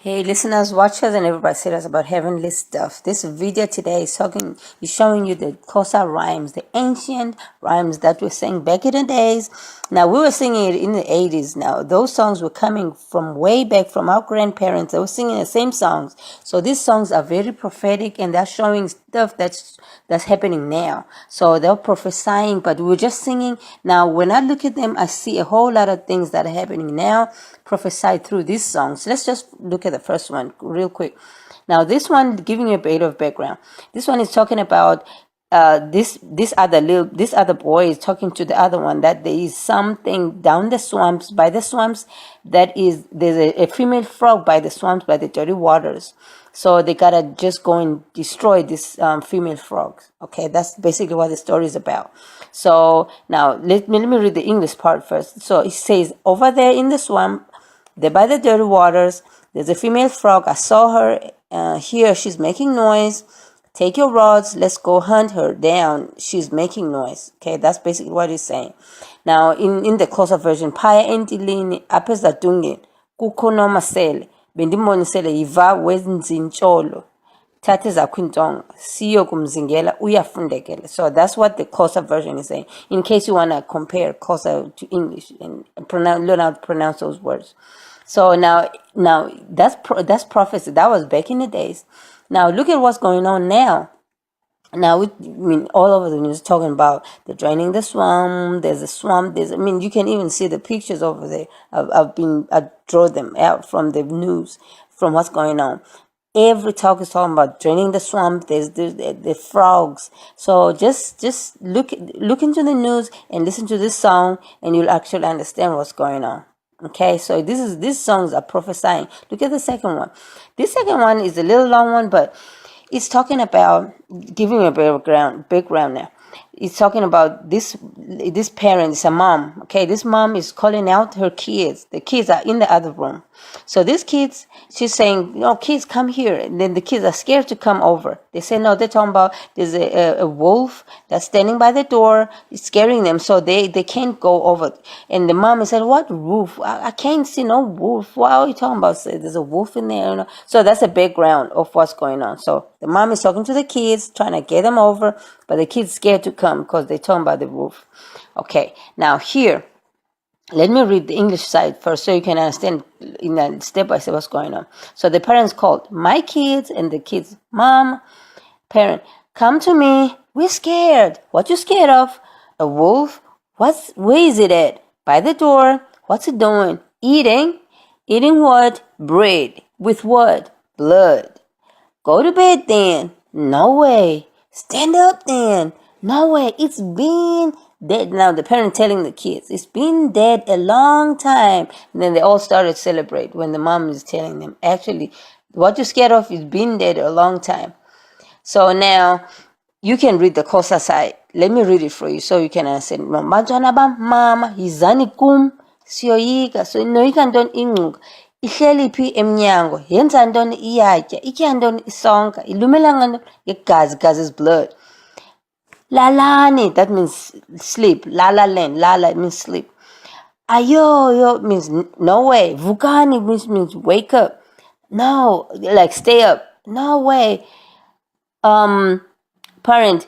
Hey listeners, watchers, and everybody say us about heavenly stuff. This video today is showing you the Xhosa rhymes, the ancient rhymes that we sang back in the days. Now we were singing it in the 80s. Now those songs were coming from way back from our grandparents. They were singing the same songs. So these songs are very prophetic and they're showing stuff that's happening now. So they're prophesying, but we're just singing. Now when I look at them, I see a whole lot of things that are happening now prophesied through these songs. Let's just look at the first one real quick. Now this one, giving you a bit of background. This one is talking about this other boy is talking to the other one that there is something down the swamps, by the swamps, there's a female frog by the swamps, by the dirty waters. So they gotta just go and destroy this female frog. Okay, that's basically what the story is about. So now let me read the English part first. So it says, over there in the swamp, there by the dirty waters, there's a female frog. I saw her here. She's making noise. Take your rods. Let's go hunt her down. She's making noise. Okay, that's basically what he's saying. Now, in the Xhosa version, phaya entilini apha ezadungeni kukho nomasele bendimbonisele yiva wenzintsholo thatha ezakho intonga siyokumzingela uyafundekela. So that's what the Xhosa version is saying, in case you want to compare Xhosa to English and learn how to pronounce those words. So now that's prophecy. That was back in the days. Now look at what's going on now. Now, all over the news talking about the draining the swamp. There's a swamp. You can even see the pictures over there. I draw them out from the news, from what's going on. Every talk is talking about draining the swamp. There's the frogs. So just look into the news and listen to this song, and you'll actually understand what's going on. Okay, so these songs are prophesying. Look at the second one. This second one is a little long one, but it's talking about, giving a background now. It's talking about this parent, it's a mom. Okay, this mom is calling out her kids. The kids are in the other room. So these kids, she's saying, no, kids, come here. And then the kids are scared to come over. They say, no, they're talking about there's a wolf that's standing by the door. It's scaring them, so they can't go over. And the mom said, what wolf? I can't see no wolf. What are you talking about? So there's a wolf in there. You know? So that's the background of what's going on. So the mom is talking to the kids, trying to get them over, but the kids scared to come because they're talking about the wolf. Okay, now here, let me read the English side first so you can understand in a step by step what's going on. So the parents called my kids, and the kids, mom, parent, come to me. We're scared. What you scared of? A wolf? Where is it at? By the door. What's it doing? Eating. Eating what? Bread. With what? Blood. Go to bed then. No way. Stand up then. No way. It's been dead. Now the parent telling the kids, it's been dead a long time. And then they all started to celebrate when the mom is telling them, actually, what you're scared of is been dead a long time. So now you can read the Xhosa side. Let me read it for you so you can understand. Bantwana bam, mama, yizani kum, siyoyika. So noyika ntoni ingcuka. Ihleli phi emnyango, yenza ntoni iyatya, itya ntoni isonka, ilumela ngantoni ngegazi, gazi is blood. Lalani, that means sleep. Lala land, lala means sleep. Ayo means no way. Vukani means wake up. No, like stay up. No way. Parent,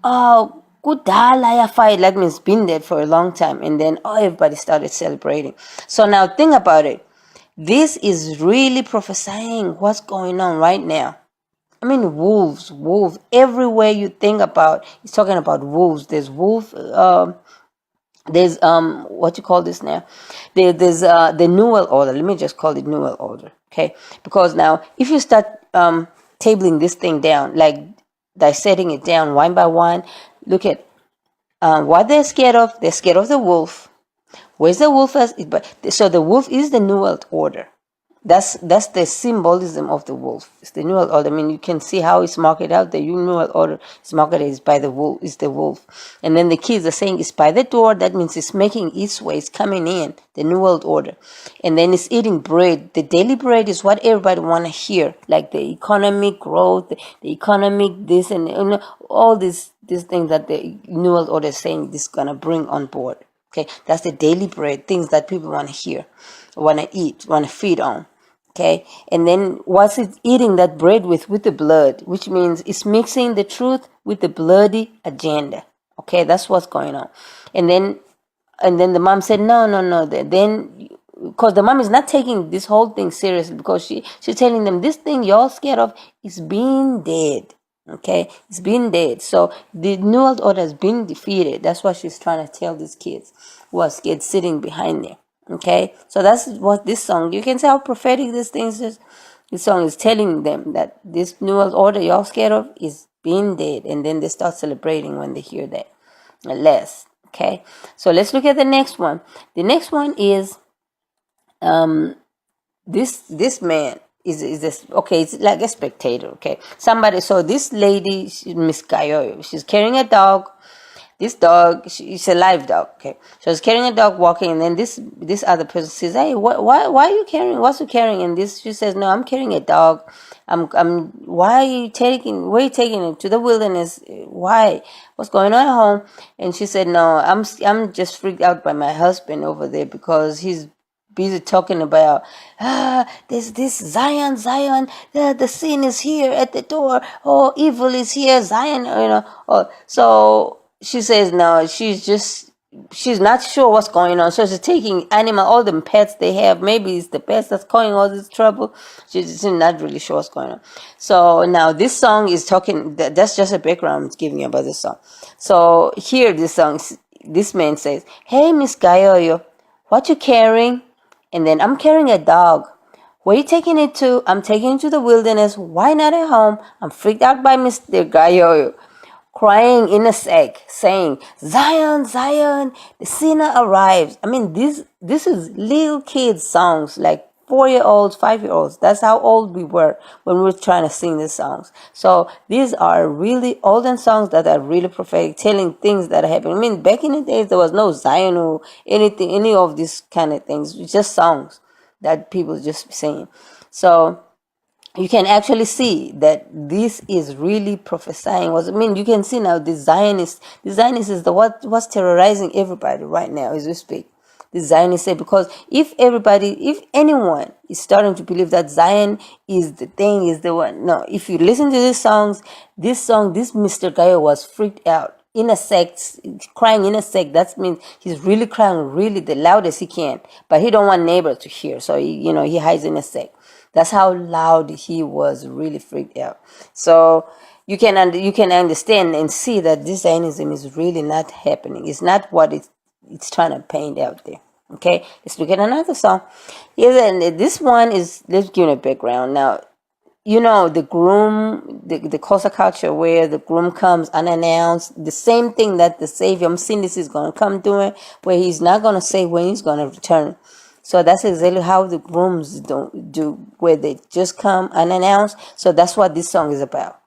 oh, kudala yafai, that means been there for a long time. And then everybody started celebrating. So now think about it. This is really prophesying what's going on right now. I mean, wolves. Everywhere you think about, it's talking about wolves. There's wolf. There's what you call this now? There's the New World Order. Let me just call it New World Order, okay? Because now, if you start tabling this thing down, like dissecting it down one by one, look at what they're scared of. They're scared of the wolf. Where's the wolf? So the wolf is the New World Order. That's the symbolism of the wolf. It's the New World Order. I mean, you can see how it's marked out. The New World Order is marked as by the wolf. Is the wolf, and then the kids are saying it's by the door. That means it's making its way. It's coming in. The New World Order, and then it's eating bread. The daily bread is what everybody want to hear, like the economic growth, the economic this, and all these things that the New World Order is saying this is gonna bring on board. Okay, that's the daily bread, things that people want to hear, want to eat, want to feed on. Okay, and then what's it eating that bread with the blood, which means it's mixing the truth with the bloody agenda. Okay, that's what's going on. And then the mom said, no, no, no. Then, because the mom is not taking this whole thing seriously, because she's telling them this thing y'all scared of is being dead. Okay, it's being dead. So the New World Order has been defeated. That's what she's trying to tell these kids who are scared sitting behind there. Okay, so that's what this song. You can see how prophetic this thing is. This song is telling them that this New World Order y'all scared of is being dead, and then they start celebrating when they hear that. Less. Okay, so let's look at the next one. The next one is this man is this. Okay, it's like a spectator. Okay, somebody. So this lady, Miss Gayo, she's carrying a dog. This dog, it's a live dog. Okay, so she's carrying a dog walking, and then this other person says, "Hey, why are you carrying? What's you carrying?" And this she says, "No, I'm carrying a dog. I'm. Why are you taking? Where are you taking it to the wilderness? Why? What's going on at home?" And she said, "No, I'm just freaked out by my husband over there because he's busy talking about there's this Zion, the sin is here at the door. Oh, evil is here, Zion, Oh, so she says no, she's not sure what's going on. So she's taking all the pets they have. Maybe it's the pets that's causing all this trouble. She's not really sure what's going on. So now this song is talking. That's just a background giving you about this song. So here, this man says, "Hey, Miss Gayoyo, what you carrying?" And then, "I'm carrying a dog. Where you taking it to?" "I'm taking it to the wilderness. Why not at home? I'm freaked out by Mr. Gayo." Crying in a sack, saying, "Zion, Zion, the sinner arrives." I mean, this is little kids' songs, like 4-year-olds, 5-year-olds. That's how old we were when we were trying to sing these songs. So these are really olden songs that are really prophetic, telling things that are happening. I mean, back in the days, there was no Zion or anything, any of these kind of things. It's just songs that people just sing. So you can actually see that this is really prophesying. I mean, you can see now the Zionists is what's terrorizing everybody right now as we speak. The Zionists say, because if anyone is starting to believe that Zion is the thing, is the one. No, if you listen to these songs, this Mr. Gaio was freaked out in a sect, crying in a sect. That means he's really crying really the loudest he can, but he don't want neighbors to hear, so he hides in a sect. That's how loud he was, really freaked out. So you can understand and see that this Zionism is really not happening. It's not what it's trying to paint out there. Okay, let's look at another song. And this one is, let's give it a background. Now, the groom, the Xhosa culture where the groom comes unannounced, the same thing that the Savior Msindisi is going to come doing, where he's not going to say when he's going to return. So that's exactly how the grooms do, where they just come unannounced. So that's what this song is about.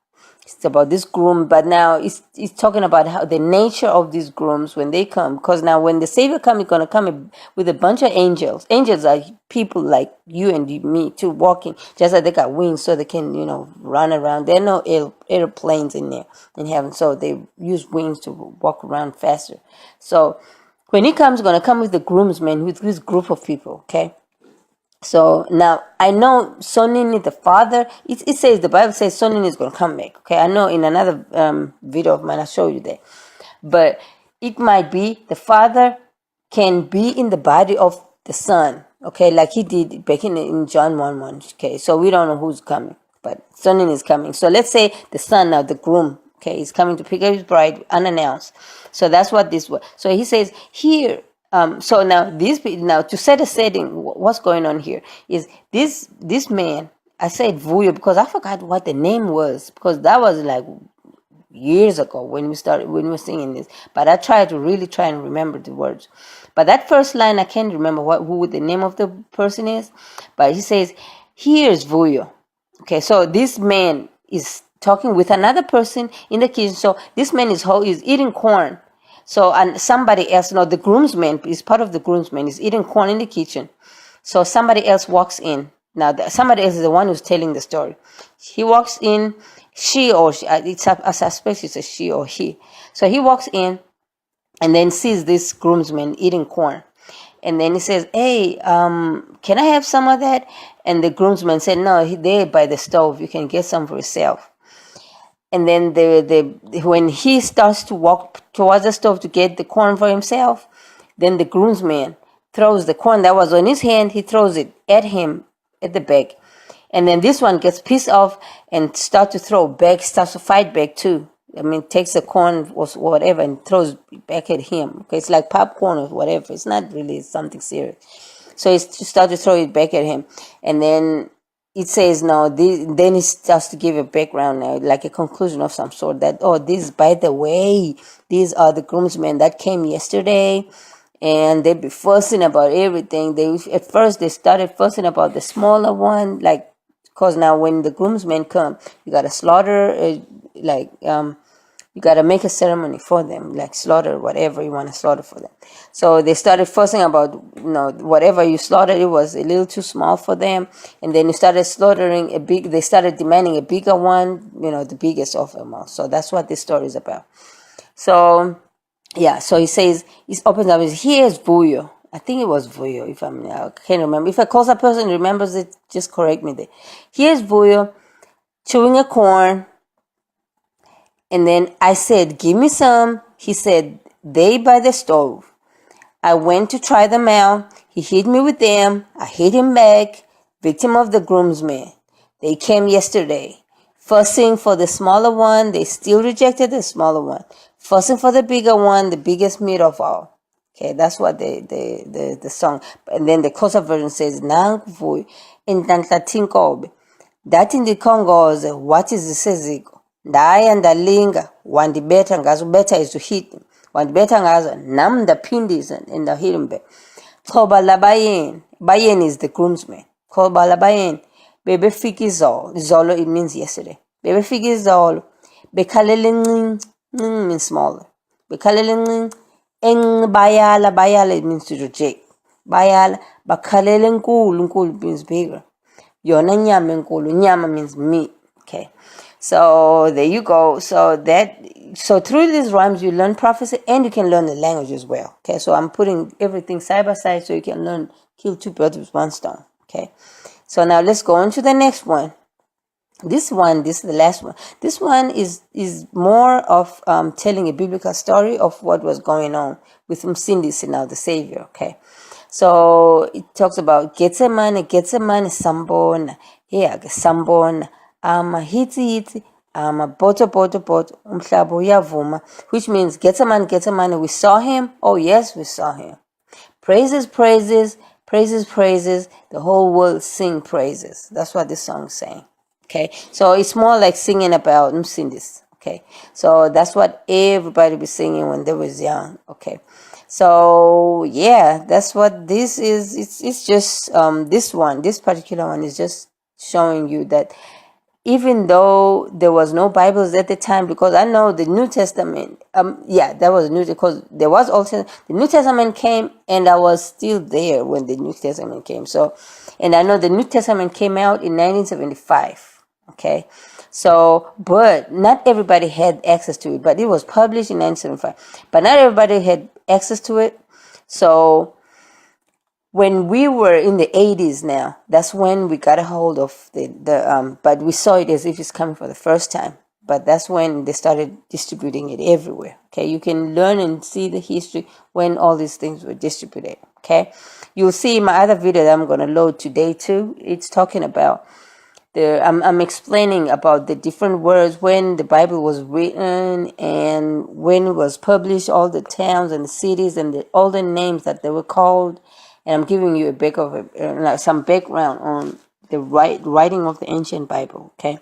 It's about this groom, but now it's talking about how the nature of these grooms when they come. Because now when the Savior comes, he's going to come with a bunch of angels. Angels are people like you and me too, walking. Just like they got wings so they can, run around. There are no airplanes in there in heaven. So they use wings to walk around faster. So when he comes, he's going to come with the groomsmen, with this group of people, okay? So now I know Sonini, the father, it says, the Bible says Sonini is going to come back, okay? I know in another video of mine, I'll show you that. But it might be the father can be in the body of the son, okay? Like he did back in John 1:1, okay? So we don't know who's coming, but Sonini is coming. So let's say the son, now the groom, okay, he's coming to pick up his bride unannounced. So that's what this was. So he says here, so now to set a setting, what's going on here is this man, I said Vuyo because I forgot what the name was, because that was like years ago when we were singing this. But I tried to really try and remember the words. But that first line, I can't remember who the name of the person is. But he says, "Here's Vuyo." Okay, so this man is talking with another person in the kitchen. So this man is eating corn. So, and somebody else, the groomsman is part of the groomsman, is eating corn in the kitchen. So somebody else walks in. Now, somebody else is the one who's telling the story. He walks in, I suspect it's a she or he. So he walks in and then sees this groomsman eating corn. And then he says, hey, can I have some of that? And the groomsman said, no, they're by the stove. You can get some for yourself. And then when he starts to walk towards the stove to get the corn for himself, then the groomsman throws the corn that was on his hand, he throws it at him at the back. And then this one gets pissed off and starts to throw back, starts to fight back too. I mean, takes the corn or whatever and throws it back at him. Okay, it's like popcorn or whatever. It's not really something serious. So he starts to throw it back at him. And then it says no, then he starts to give a background, like a conclusion of some sort, that, oh, this, by the way, these are the groomsmen that came yesterday, and they be fussing about everything. At first they started fussing about the smaller one, like, because now when the groomsmen come, you gotta slaughter, you gotta make a ceremony for them, like slaughter whatever you want to slaughter for them. So they started fussing about, whatever you slaughtered, it was a little too small for them. And then you started slaughtering they started demanding a bigger one, the biggest of them all. So that's what this story is about. So, yeah, so he says, he opens up, here's Vuyo. I think it was Vuyo, I can't remember. If a Xhosa person remembers it, just correct me there. Here's Vuyo chewing a corn. And then I said, give me some. He said, they by the stove. I went to try them out. He hit me with them. I hit him back. Victim of the groomsmen. They came yesterday. Fussing for the smaller one. They still rejected the smaller one. Fussing for the bigger one, the biggest meat of all. Okay, that's what the song. And then the Xhosa version says, Nang vuy intantla tinkobe. That in the Congo is, what is the seziko? Ndaya ndalinga wandibetha ngazo. Beta is to hit him. Wandibetha ngazo nam ndaphindisa and hit him back. Choba labayeni. Bayeni is the groomsman. Choba labayeni. Bebefika izolo. Izolo, it means yesterday. Bebefika izolo. Bekhalele ncing. Ncing means smaller. Bekhalele ncing. Bayala. Bayala, it means to reject. Bayala. Bakhalele nkulu. Nkulu means bigger. Yona nyama enkulu. Nyama means meat. Okay. So there you go. So through these rhymes you learn prophecy and you can learn the language as well. Okay. So I'm putting everything side by side so you can kill two birds with one stone. Okay. So now let's go on to the next one. This is the last one. This one is more of telling a biblical story of what was going on with Msindisi, now the Savior. Okay. So it talks about Getsemane sambona. Yeah, sambona. Hiti, boto, umhlaba uyavuma, which means Getsemane, we saw him. Oh yes, we saw him. Praises, the whole world sing praises. That's what this song is saying. Okay, so it's more like singing about Msindis. Okay, so that's what everybody was singing when they was young. Okay, so yeah, that's what this is. It's just this particular one is just showing you that even though there was no Bibles at the time, because I know the New Testament, that was new, because there was also the New Testament came, and I was still there when the New Testament came. So, and I know the New Testament came out in 1975. Okay, so but not everybody had access to it. But it was published in 1975. But not everybody had access to it. So when we were in the 80s now, that's when we got a hold of but we saw it as if it's coming for the first time. But that's when they started distributing it everywhere. Okay, you can learn and see the history when all these things were distributed. Okay, you'll see my other video that I'm going to load today too. It's talking about I'm explaining about the different words when the Bible was written and when it was published, all the towns and the cities and all the names that they were called. And I'm giving you some background on the writing of the ancient Bible, okay?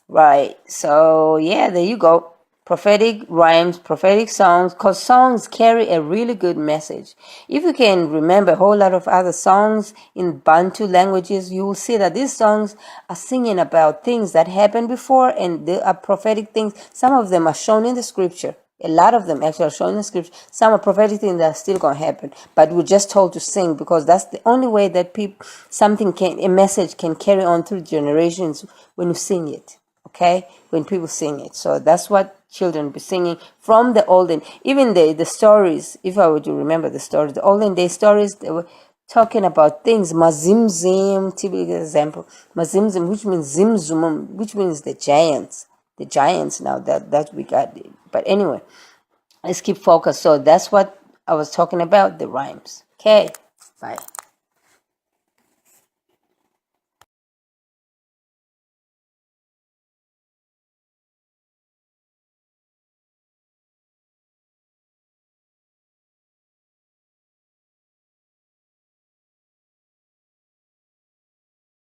Right, so yeah, there you go. Prophetic rhymes, prophetic songs, because songs carry a really good message. If you can remember a whole lot of other songs in Bantu languages, you will see that these songs are singing about things that happened before, and they are prophetic things. Some of them are shown in the scripture. A lot of them actually are shown in the scripture. Some are prophetic things that are still going to happen, but we're just told to sing because that's the only way that a message can carry on through generations when you sing it. Okay, when people sing it. So that's what children be singing from the olden, even the stories. If I were to remember the stories, the olden day stories, they were talking about things. Mazimzim, typical example. Mazimzim, which means zimzumum, which means the giants. The giants now that we got. But anyway, let's keep focused. So that's what I was talking about, the rhymes. Okay, bye.